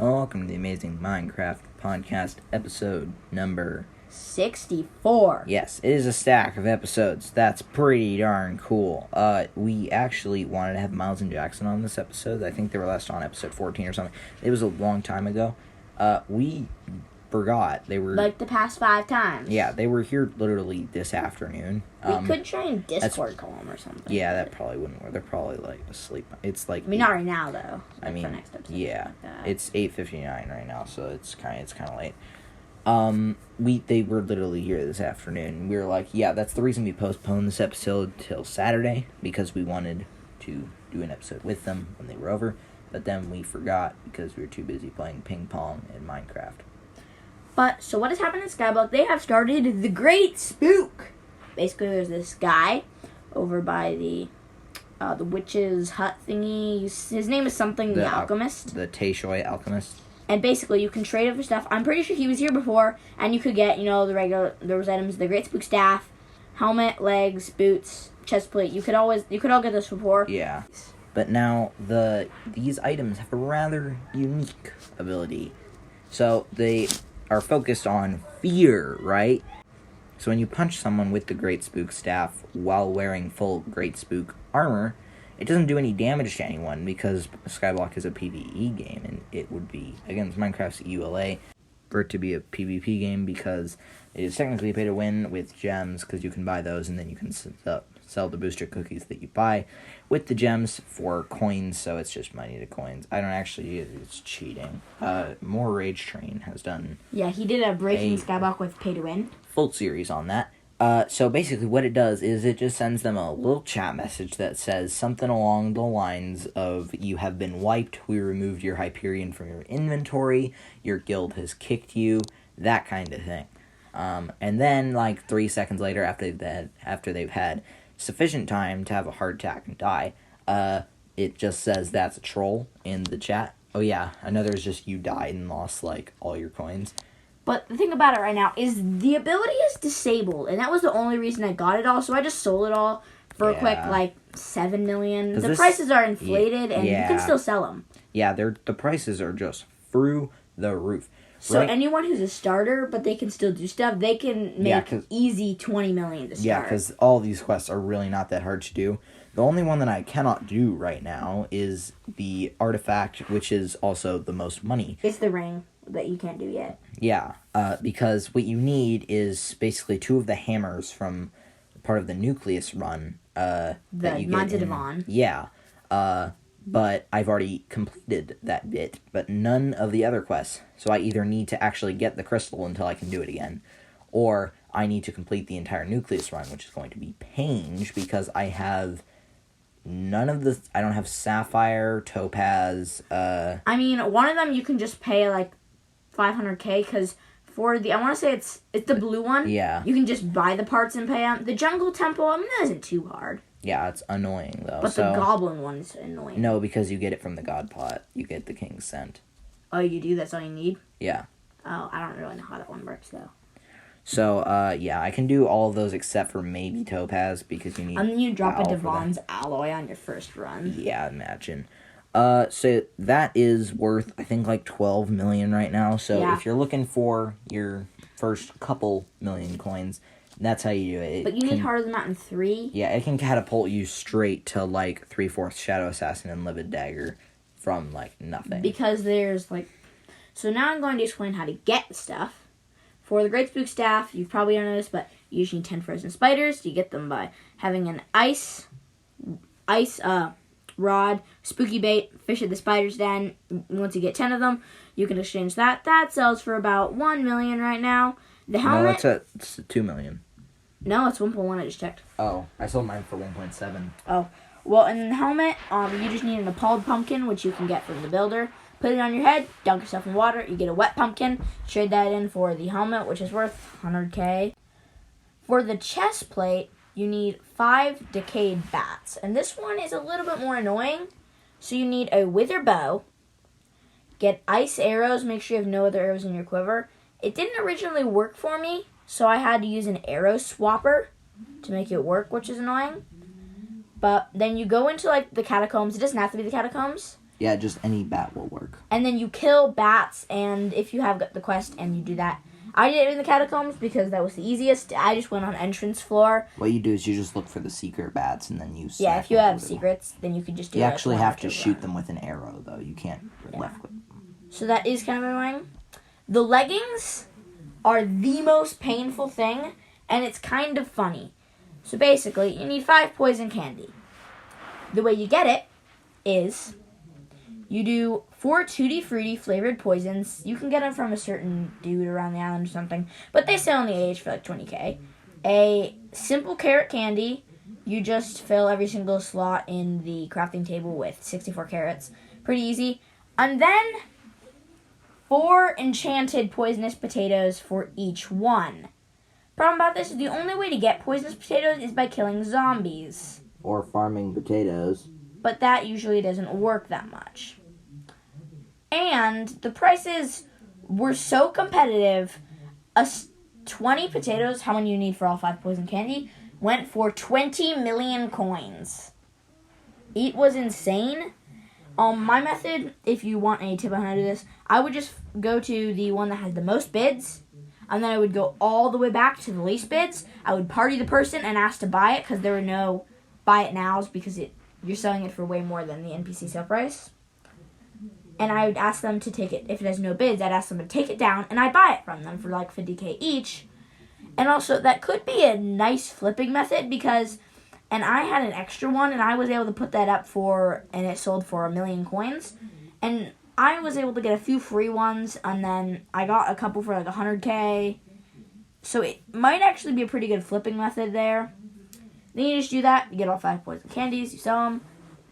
Welcome to the Amazing Minecraft Podcast, episode number 64. Yes, it is a stack of episodes. That's pretty darn cool. We actually wanted to have Miles and Jackson on this episode. I think they were last on episode 14 or something. It was a long time ago. We forgot. They were... Like the past 5 times. Yeah, they were here literally this afternoon. We could try and Discord call them or something. Yeah, that probably wouldn't work. They're probably, asleep. It's like... I mean, not right now, though. I mean, for next episode, yeah. like It's 8:59 right now, so it's kind of late. They were literally here this afternoon. We were like, yeah, that's the reason we postponed this episode till Saturday, because we wanted to do an episode with them when they were over, but then we forgot because we were too busy playing ping pong and Minecraft. But, so what has happened in Skyblock? They have started the Great Spook. Basically, there's this guy over by the witch's hut thingy. His name is something, the Alchemist. The Taishoi Alchemist. And basically, you can trade over stuff. I'm pretty sure he was here before, and you could get, those items, the Great Spook staff, helmet, legs, boots, chest plate. You could all get this before. Yeah. But now, these items have a rather unique ability. So, they are focused on fear, right? So when you punch someone with the Great Spook staff while wearing full Great Spook armor, it doesn't do any damage to anyone because Skyblock is a PvE game, and it would be, against Minecraft's EULA, for it to be a PvP game because it is technically a pay-to-win with gems, because you can buy those and then you can sell the booster cookies that you buy with the gems for coins, so it's just money to coins. I don't actually use it, it's cheating. More Rage Train has done... Yeah, he did a Breaking Skyblock with pay-to-win. Full series on that. So basically what it does is it just sends them a little chat message that says something along the lines of, you have been wiped, we removed your Hyperion from your inventory, your guild has kicked you, that kind of thing. And then, 3 seconds later, after they've had sufficient time to have a heart attack and die, it just says that's a troll in the chat. Oh yeah, another is just you died and lost, all your coins. But the thing about it right now is the ability is disabled, and that was the only reason I got it all, so I just sold it all for a quick, 7 million. The prices are inflated, and you can still sell them. Yeah, the prices are just through the roof. So anyone who's a starter, but they can still do stuff, they can make easy 20 million to start. Yeah, because all these quests are really not that hard to do. The only one that I cannot do right now is the artifact, which is also the most money. It's the ring that you can't do yet. Yeah, because what you need is basically 2 of the hammers from part of the Nucleus run. The Mines of Devon. Yeah, but I've already completed that bit, but none of the other quests. So I either need to actually get the crystal until I can do it again, or I need to complete the entire Nucleus run, which is going to be Pange, because I have none of the... I don't have Sapphire, Topaz, I mean, one of them you can just pay, 500k, because for the... I want to say it's the blue one. Yeah. You can just buy the parts and pay them. The Jungle Temple, I mean, that isn't too hard. Yeah, it's annoying, though. But the Goblin one's annoying. No, because you get it from the God Pot. You get the King's Scent. Oh, you do? That's all you need? Yeah. Oh, I don't really know how that one works, though. So, yeah, I can do all of those except for maybe Topaz, because you need... And then you drop a Devon's Alloy on your first run. Yeah, imagine. So that is worth, I think, 12 million right now. So if you're looking for your first couple million coins, that's how you do it. But you need Heart of the Mountain 3? Yeah, it can catapult you straight to, 3/4 Shadow Assassin and Livid Dagger from, nothing. Because there's, So now I'm going to explain how to get the stuff. For the Great Spook staff, you've probably noticed, but you usually need 10 frozen spiders. You get them by having an ice rod, spooky bait, fish at the spider's den. Once you get 10 of them, you can exchange that. That sells for about 1 million right now. The helmet... No, it's 2 million. No, it's 1.1, I just checked. Oh, I sold mine for 1.7. Oh, well, and the helmet, you just need an appalled pumpkin, which you can get from the builder. Put it on your head, dunk yourself in water, you get a wet pumpkin, trade that in for the helmet, which is worth 100k. For the chest plate, you need 5 decayed bats, and this one is a little bit more annoying. So you need a wither bow, get ice arrows, make sure you have no other arrows in your quiver. It didn't originally work for me, so I had to use an arrow swapper to make it work, which is annoying. But then you go into, the catacombs. It doesn't have to be the catacombs. Yeah, just any bat will work. And then you kill bats, and if you have the quest and you do that. I did it in the catacombs because that was the easiest. I just went on entrance floor. What you do is you just look for the secret bats, and then you Yeah, if you have secrets, then you can just do it. You actually have to shoot them with an arrow, though. You can't left click. So that is kind of annoying. The leggings are the most painful thing, and it's kind of funny. So basically, you need 5 poison candy. The way you get it is you do 4 Tutti Frutti flavored poisons. You can get them from a certain dude around the island or something, but they sell on the AH for like 20k. A simple carrot candy. You just fill every single slot in the crafting table with 64 carrots. Pretty easy. And then 4 enchanted poisonous potatoes for each one. Problem about this is the only way to get poisonous potatoes is by killing zombies. Or farming potatoes. But that usually doesn't work that much. And the prices were so competitive. 20 potatoes, how many you need for all 5 poison candy, went for 20 million coins. It was insane. My method, if you want any tip on how to do this, I would just go to the one that has the most bids, and then I would go all the way back to the least bids. I would party the person and ask to buy it, because there were no buy it nows, because you're selling it for way more than the NPC sale price. And I would ask them to take it. If it has no bids, I'd ask them to take it down, and I'd buy it from them for like 50k each. And also, that could be a nice flipping method, because... And I had an extra one, and I was able to put that up and it sold for 1 million coins. And I was able to get a few free ones, and then I got a couple for like 100k. So it might actually be a pretty good flipping method there. Then you just do that, you get all 5 poison candies, you sell them.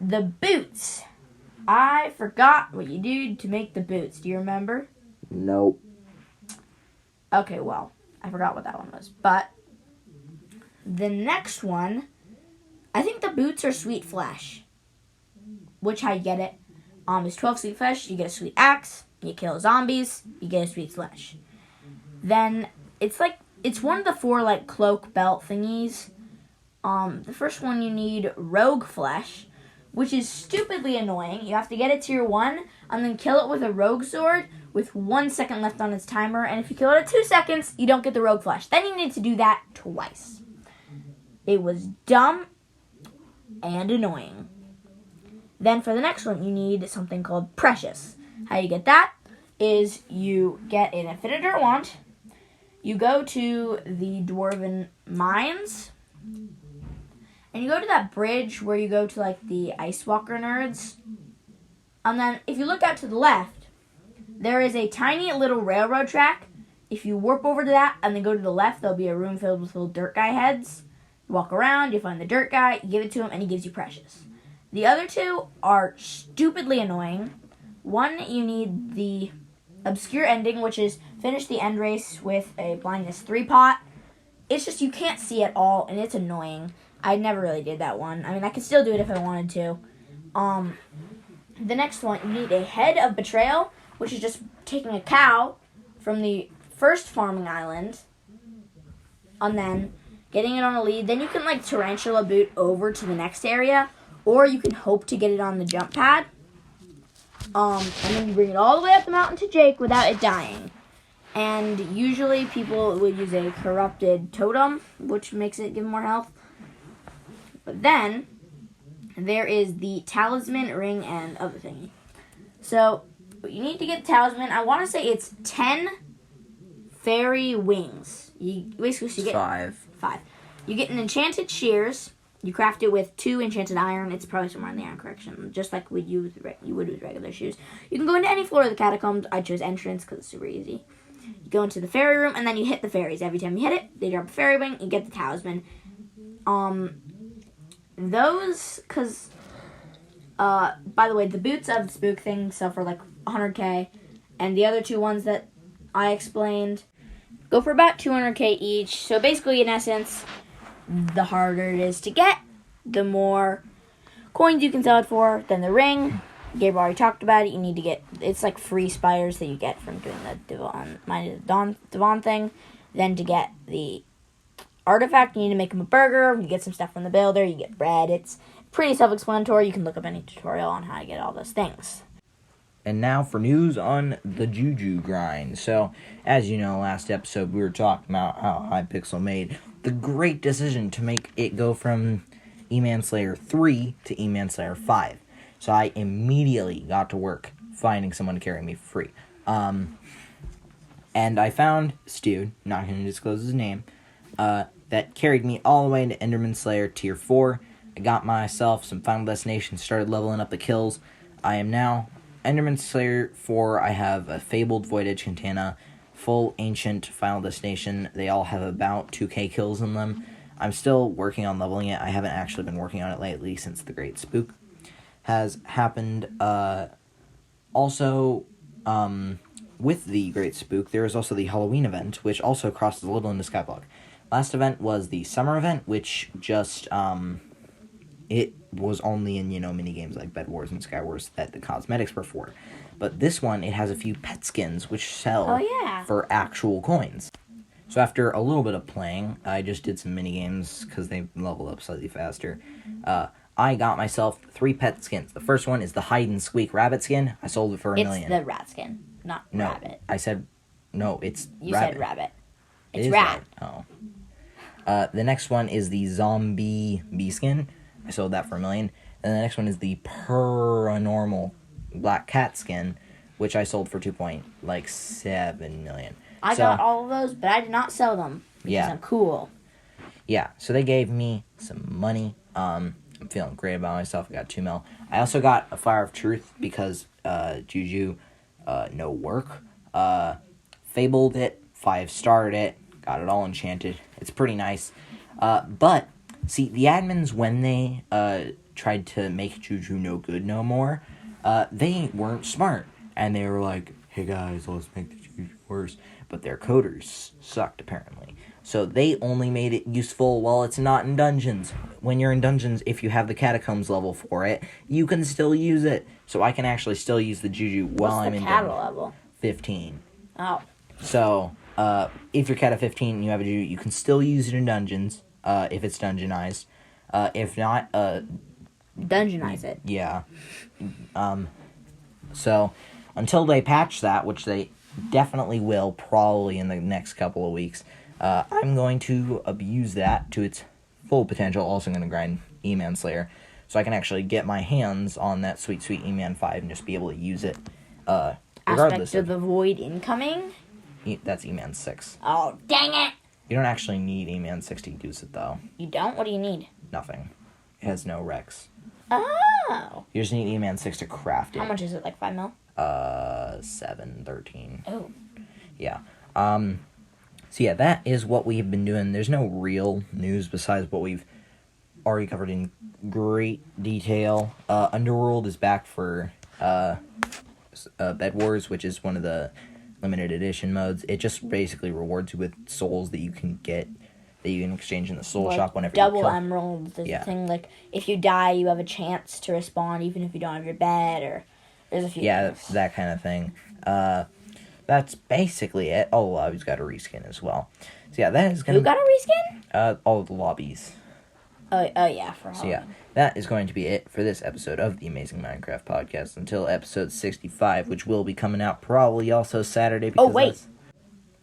The boots. I forgot what you do to make the boots. Do you remember? Nope. Okay, well, I forgot what that one was. But the next one... I think the boots are sweet flesh, which how you get it is 12 sweet flesh. You get a sweet axe. You kill zombies. You get a sweet flesh. Then it's one of the 4 like cloak belt thingies. The first one you need rogue flesh, which is stupidly annoying. You have to get it tier 1 and then kill it with a rogue sword with 1 second left on its timer. And if you kill it at 2 seconds, you don't get the rogue flesh. Then you need to do that twice. It was dumb and annoying. Then for the next one, you need something called Precious. How you get that is you get an Affinitor wand, you go to the Dwarven Mines, and you go to that bridge where you go to like the Ice Walker nerds. And then if you look out to the left, there is a tiny little railroad track. If you warp over to that and then go to the left, there'll be a room filled with little dirt guy heads. You walk around, you find the dirt guy, you give it to him, and he gives you Precious. The other 2 are stupidly annoying. One, you need the Obscure Ending, which is finish the end race with a blindness 3 pot. It's just you can't see at all, and it's annoying. I never really did that one. I mean, I could still do it if I wanted to. The next one, you need a Head of Betrayal, which is just taking a cow from the first farming island, and then getting it on a lead. Then you can like tarantula boot over to the next area, or you can hope to get it on the jump pad. And then you bring it all the way up the mountain to Jake without it dying. And usually people would use a corrupted totem, which makes it give more health. But then there is the talisman, ring, and other thingy. So you need to get the talisman. I want to say it's 10 fairy wings. You basically get 5. You get an enchanted shears. You craft it with 2 enchanted iron. It's probably somewhere in the iron collection, just like you would with regular shoes. You can go into any floor of the catacombs. I chose entrance because it's super easy. You go into the fairy room, and then you hit the fairies. Every time you hit it, they drop a fairy wing. You get the talisman. By the way, the boots of the spook thing sell for like 100k, and the other 2 ones that I explained go for about 200k each. So basically, in essence, the harder it is to get, the more coins you can sell it for. Then the ring, Gabe already talked about it. You need to get, it's like free spiders that you get from doing the Devon thing. Then to get the artifact, you need to make him a burger. You get some stuff from the builder. You get bread. It's pretty self-explanatory. You can look up any tutorial on how to get all those things. And now for news on the Juju grind. So, as you know, last episode we were talking about how Hypixel made the great decision to make it go from E-Man Slayer 3 to E-Man Slayer 5. So I immediately got to work finding someone to carry me for free. And I found Stu, not going to disclose his name, that carried me all the way into Enderman Slayer Tier 4. I got myself some Final Destination, started leveling up the kills. I am now Enderman Slayer 4. I have a Fabled Void Edge Katana, full Ancient Final Destination. They all have about 2k kills in them. I'm still working on leveling it. I haven't actually been working on it lately since the Great Spook has happened. Also, with the Great Spook, there is also the Halloween event, which also crosses a little into Skyblock. Last event was the summer event, which just, it was only in, minigames like Bed Wars and Sky Wars that the cosmetics were for. But this one, it has a few pet skins, which sell for actual coins. So after a little bit of playing, I just did some minigames, because they level up slightly faster. I got myself 3 pet skins. The first one is the Hide and Squeak rabbit skin. I sold it for $1 million. It's the rat skin, not rabbit. I said, no, it's You rabbit. said rabbit. It's rat. Oh. The next one is the Zombie Bee skin. I sold that for $1 million. And the next one is the Paranormal Black Cat skin, which I sold for $2.7 million. I got all of those, but I did not sell them because I'm cool. Yeah, so they gave me some money. I'm feeling great about myself. I got $2 million. I also got a Fire of Truth because Juju, no work. Fabled it, 5-starred it, got it all enchanted. It's pretty nice. But, see, the admins, when they tried to make Juju no good no more, they weren't smart. And they were like, hey guys, let's make the Juju worse. But their coders sucked, apparently. So they only made it useful while it's not in dungeons. When you're in dungeons, if you have the catacombs level for it, you can still use it. So I can actually still use the Juju while I'm in dungeons. What's the cat level? 15. Oh. So, if you're cat at 15 and you have a Juju, you can still use it in dungeons, if it's dungeonized. If not, Dungeonize it. Yeah. So, until they patch that, which they definitely will, probably in the next couple of weeks, I'm going to abuse that to its full potential. Also going to grind E-Man Slayer, so I can actually get my hands on that sweet, sweet E-Man 5 and just be able to use it, regardless Aspect of the Void incoming? That's E-Man 6. Oh, dang it! You don't actually need E-Man 6 to use it, though. You don't? What do you need? Nothing. It has no Rex. Oh! You just need E-Man 6 to craft it. How much is it, like 5 mil? 7, 13. Oh. Yeah. So yeah, that is what we've been doing. There's no real news besides what we've already covered in great detail. Underworld is back for Bed Wars, which is one of the limited edition modes. It just basically rewards you with souls that you can get, that you can exchange in the soul shop whenever you kill. Double emeralds. There's a thing like, if you die, you have a chance to respawn even if you don't have your bed, or there's a few things. That kind of thing. That's basically it. Oh, lobby's got a reskin as well. So yeah, that is going to... Who got a reskin? All of the lobbies. Oh yeah, for Halloween. So yeah, that is going to be it for this episode of the Amazing Minecraft Podcast until episode 65, which will be coming out probably also Saturday. Because wait.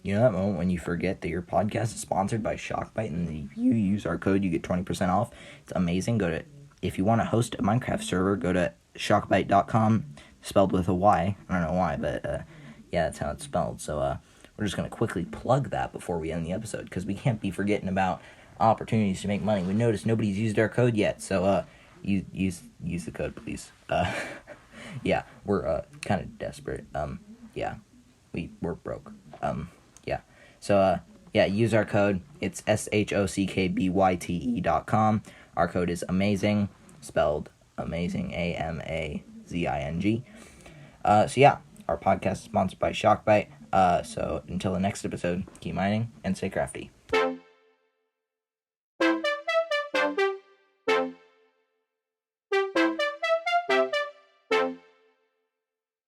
You know that moment when you forget that your podcast is sponsored by ShockBite and if you use our code, you get 20% off? It's amazing. If you want to host a Minecraft server, go to shockbite.com, spelled with a Y. I don't know why, but yeah, that's how it's spelled. So we're just going to quickly plug that before we end the episode, because we can't be forgetting about opportunities to make money. We noticed nobody's used our code yet, so use the code, please. Yeah, we're kind of desperate. Yeah, we're broke. Yeah. So yeah, use our code. It's shockbyte.com. Our code is amazing, spelled amazing, AMAZING. So yeah, our podcast is sponsored by ShockBite. So until the next episode, keep mining and stay crafty.